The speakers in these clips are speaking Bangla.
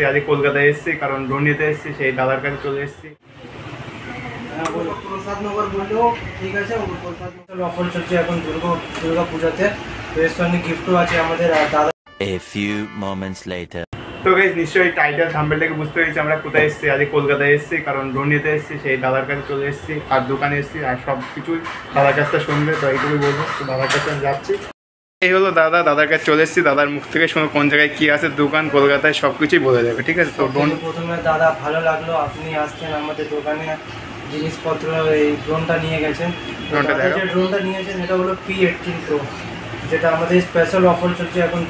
এসেছি, আজ কলকাতায় এসেছি, কারণ ড্রোন নিতে এসেছি, সেই দাদার কাছে চলে এসেছি। প্রসাদনগর বললেও ঠিক আছে, প্রসাদনগর অফার চলছে এখন দুর্গা পূজাতে, তো এর সঙ্গে গিফটও আছে আমাদের দাদা। A few moments later. তো গাইস নিশ্চয়ই টাইটেল থাম্বনেল থেকে বুঝতে পেরেছি আমরা কোথায় এসেছি, আজ কলকাতায় এসেছি, কারণ ড্রোন নিতে এসেছি, সেই দাদার কাছে চলে এসেছি, আর দোকানে এসেছি, আর সব কিছুই দাদার কাছটা শুনবে, তো এইটুকুই বলবো। তো দাদার কাছে আমি যাচ্ছি। এই হলো দাদার কাছে চলে এসেছি, দাদার মুখ থেকে শুনে কোন জায়গায় কী আছে দোকান কলকাতায় সব কিছুই বলে দেবে, ঠিক আছে। তো ড্রোন প্রথমে দাদা ভালো লাগলো আপনি আসছেন আমাদের দোকানে, জিনিসপত্র এই ড্রোনটা নিয়ে গেছেন। যে ড্রোনটা নিয়েছেন এটা হলো P18 Pro, যেটা আমাদের স্পেশাল অফার চলছে এখন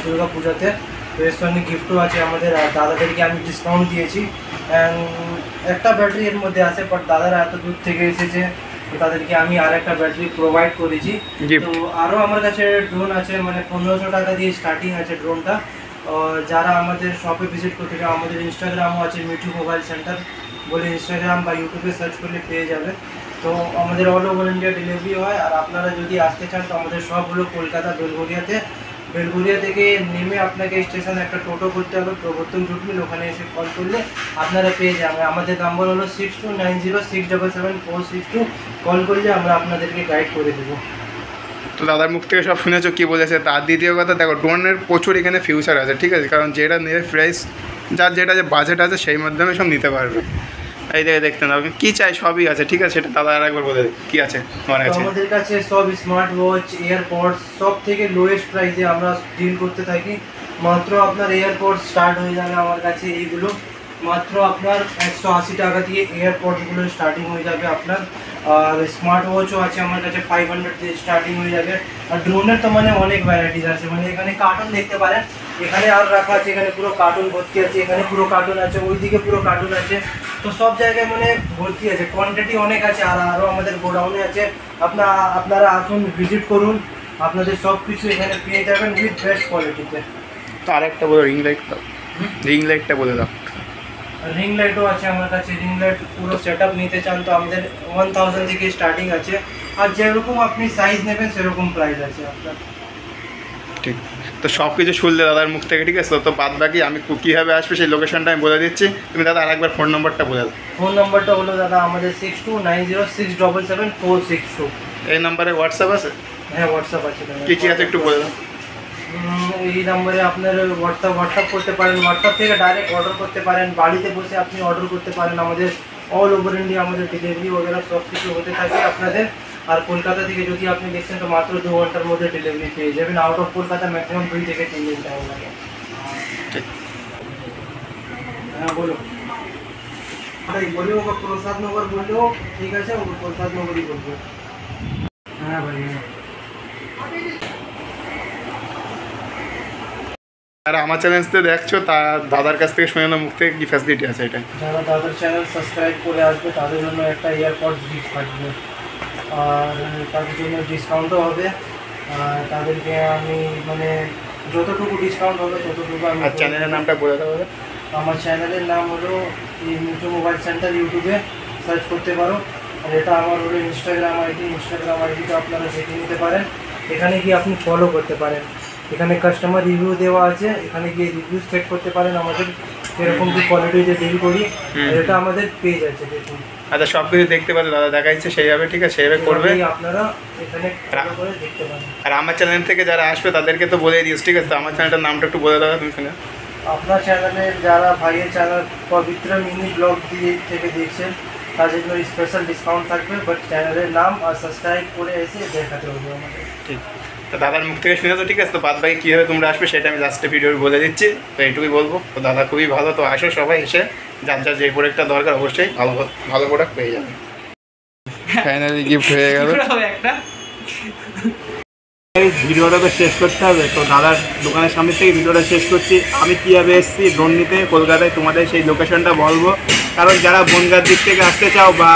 দুর্গা পূজাতে, তো এর সঙ্গে গিফটও আছে আমাদের। দাদাদেরকে আমি ডিসকাউন্ট দিয়েছি, অ্যান্ড একটা ব্যাটারি এর মধ্যে আছে, বাট দাদারা এত দূর থেকে এসেছে, তো তাদেরকে আমি আর একটা ব্যাটারি প্রোভাইড করেছি। তো আরও আমার কাছে ড্রোন আছে, মানে 1500 টাকা দিয়ে স্টার্টিং আছে ড্রোনটা। যারা আমাদের শপে ভিজিট করতে চায়, আমাদের ইনস্টাগ্রামও আছে মিঠু মোবাইল সেন্টার বলে, ইনস্টাগ্রাম বা ইউটিউবে সার্চ করলে পেয়ে যাবে। তো আমাদের অল ওভার ইন্ডিয়া ডেলিভারি হয়, আর আপনারা যদি আসতে চান তো আমাদের সব হলো কলকাতা বেলঘরিয়া থেকে নেমে আপনাকে স্টেশনে একটা টোটো করতে হবে, প্রবর্তন রুট মিল, ওখানে এসে কল করলে আপনারা পেয়ে যাবেন। আমাদের নাম্বার হলো 6290677462, কল করলে আমরা আপনাদেরকে গাইড করে দেবো। তো দাদার মুখ থেকে সব শুনেছো কী বলেছে। তার দ্বিতীয় কথা দেখো, ড্রোনের প্রচুর এখানে ফিউচার আছে, ঠিক আছে, কারণ যেটা নেবে প্রাইস যার যেটা যে বাজেট আছে সেই মাধ্যমে সব নিতে পারবে। এই দেখে দেখতে না কী চাই সবই আছে, ঠিক আছে, সেটা দাদা আর একবার বলে দেয় কী আছে তোমার কাছে। আমাদের কাছে সব স্মার্ট ওয়াচ, এয়ারপডস সব থেকে লোয়েস্ট প্রাইসে আমরা ডিল করতে থাকি। মাত্র আপনার এয়ারপডস স্টার্ট হয়ে যাবে আমার কাছে, এইগুলো মাত্র আপনার 180 টাকা দিয়ে এয়ারপডসগুলো স্টার্টিং হয়ে যাবে আপনার। আর স্মার্ট ওয়াচও আছে আমার কাছে 500 দিয়ে স্টার্টিং হয়ে যাবে। আর ড্রোনের তো মানে অনেক ভ্যারাইটিস আছে, মানে এখানে কার্টুন দেখতে পারেন, এখানে আর রাখা আছে, এখানে পুরো কার্টুন ভর্তি আছে, এখানে পুরো কার্টুন আছে, ওইদিকে পুরো কার্টুন আছে, তো সব জায়গায় মানে ভর্তি আছে, কোয়ান্টিটি অনেক আছে। আর আরও আমাদের গোডাউনে আছে, আপনারা আসুন, ভিজিট করুন, আপনাদের সব কিছু এখানে পেয়ে যাবেন উইথ বেস্ট কোয়ালিটিতে। তো আরেকটা বলো, রিং লাইটটা বলে দাও। রিং লাইটও আছে আমার কাছে, রিং লাইট পুরো সেট আপ নিতে চান তো আমাদের 1000 থেকে স্টার্টিং আছে, আর যেরকম আপনি সাইজ নেবেন সেরকম প্রাইস আছে আপনার। ঠিক, তো সব কিছু শুনলে দাদার মুখ থেকে, ঠিক আছে। তো বাদ বাকি আমি কীভাবে আসবে সেই লোকেশনটা আমি বলে দিচ্ছি, তুমি দাদা আরেকবার ফোন নম্বরটা বলে দাও। ফোন নম্বরটা হলো দাদা আমাদের 6290677462। এই নাম্বারে হোয়াটসঅ্যাপ আছে? হ্যাঁ হোয়াটসঅ্যাপ আছে দাদা। কী আছে একটু বলে দাও। এই নাম্বারে আপনার হোয়াটসঅ্যাপ করতে পারেন, হোয়াটসঅ্যাপ থেকে ডাইরেক্ট অর্ডার করতে পারেন, বাড়িতে বসে আপনি অর্ডার করতে পারেন। আমাদের অল ওভার ইন্ডিয়া আমাদের ডেলিভারি ওগুলো সব কিছু হতে থাকে আপনাদের। আর কলকাতা থেকে যদি আপনি দেখছেন তো মাত্র 2 ঘন্টার মধ্যে ডেলিভারি পেয়ে যাবেন। আউট অফ কলকাতা ম্যাক্সিমাম 2 থেকে 3 দিন টাইম লাগে। হ্যাঁ বলো, বললেও প্রসাদনগর বললেও ঠিক আছে, প্রসাদনগরই বলবো। হ্যাঁ ভাই, আর আমার চ্যানেলতে দেখছো তা দাদার কাছ থেকে শুনে মুখ থেকে কী ফ্যাসিলিটি আছে এটা। যারা দাদার চ্যানেল সাবস্ক্রাইব করে আসবে তাদের জন্য একটা এয়ারপডস গিফট থাকবে, আর তাদের জন্য ডিসকাউন্টও হবে। আর তাদেরকে আমি মানে যতটুকু ডিসকাউন্ট হবে ততটুকু আমি। আর চ্যানেলের নামটা বলে দেওয়া হবে। আমার চ্যানেলের নাম হলো মিঠু মোবাইল সেন্টার, ইউটিউবে সার্চ করতে পারো। আর এটা আমার হলো ইনস্টাগ্রাম আইডিটা আপনারা দেখে নিতে পারেন, এখানে গিয়ে আপনি ফলো করতে পারেন। এখানে কাস্টমার রিভিউ দেওয়া আছে, এখানে গিয়ে রিভিউ চেক করতে পারেন আমাদের এরকম কি কোয়ালিটিতে ডিল করি। এটা আমাদের পেজ আছে, দেখুন। আচ্ছা, সব কিছু দেখতে পারে দাদা দেখাইছে সেইভাবে, ঠিক আছে, সেইভাবে করবে আপনারা এখানে ফলো করে দেখতে পারেন। আর আমার চ্যানেল থেকে যারা আসবে তাদেরকে তো বলে দিস, ঠিক আছে। তো আমার চ্যানেলটার নামটা একটু বলে দাও তুমি শুনে। আপনার চ্যানেলে যারা ভাইয়ের চ্যানেল পবিত্র মিনি ব্লগ থেকে দেখছেন তাদের জন্য স্পেশাল ডিসকাউন্ট থাকবে, বাট চ্যানেলের নাম আর সাবস্ক্রাইব করে এসে দেখাতে হবে আমাদের। ঠিক, তো দাদার মুখ থেকে শুনে তো, ঠিক আছে। তো বাদ বাকি কীভাবে তোমরা আসবে সেটা আমি লাস্টে ভিডিও বলে দিচ্ছি, তো এইটুকুই বলবো। তো দাদা খুবই ভালো, তো আসো সবাই, এসে যার যে প্রোডাক্টটা দরকার অবশ্যই ভালো প্রোডাক্ট পেয়ে যাবে। ফাইনালি গিফট হয়ে গেল একটা। এই ভিডিওটা তো শেষ করতে হবে, তো দাদার দোকানের সামনে থেকে ভিডিওটা শেষ করছি। আমি কীভাবে এসেছি ড্রোন নিতে কলকাতায়, তোমাদের সেই লোকেশনটা বলবো। কারণ যারা বনগাঁর দিক থেকে আসতে চাও বা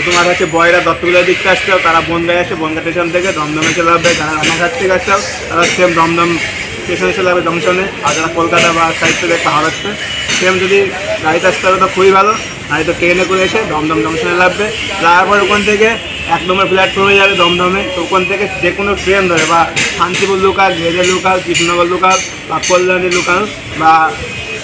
তোমার হচ্ছে বয়রা দত্তগুলার দিক থেকে আসতে চাও, তারা বনগাঁয় আসে, বনগাঁ স্টেশন থেকে দমদমে চলে আসবে। যারা রানাঘাট থেকে আসতে চাও তারা সেম দমদম স্টেশনে চলে যাবে, জংশনে। আর যারা কলকাতা বা সাইড থেকে একটা হাওড়াতে সেম যদি গাড়িতে আসতে হবে তো খুবই ভালো। আর তো ট্রেনে করে এসে দমদম জংশনে লাগবে, তারপর ওখান থেকে 1 নম্বর প্ল্যাটফর্মে যাবে দমদমে। তো ওখান থেকে যে কোনো ট্রেন ধরে, বা শান্তিপুর লোকাল, ঘেরে লোকাল, কৃষ্ণনগর লোকাল, বা কল্যাণী লোকাল, বা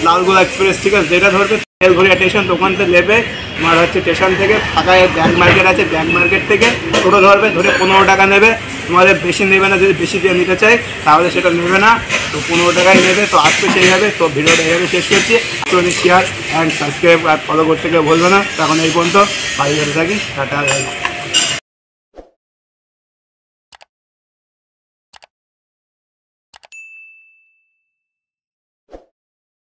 লালগোলা এক্সপ্রেস, ঠিক আছে, যেটা ধরবে তেলঘড়িয়া স্টেশন, ওখান থেকে নেবে তোমার হচ্ছে স্টেশন থেকে ফাঁকায় ব্যাংক মার্কেট আছে, ব্যাংক মার্কেট থেকে টোটো ধরবে, ধরে 15 টাকা নেবে, তোমাদের বেশি নেবে না, যদি বেশি দিয়ে নিতে চাই তাহলে সেটা নেবে না, তো 15 টাকায় নেবে। তো আজকে সেইভাবে, তো ভিডিওটা এইভাবে শেষ করছি। আপনি শেয়ার অ্যান্ড সাবস্ক্রাইব আর ফলো করতে কেউ বলবে না। তখন এই পর্যন্ত বাড়ি থাকি, টাটা।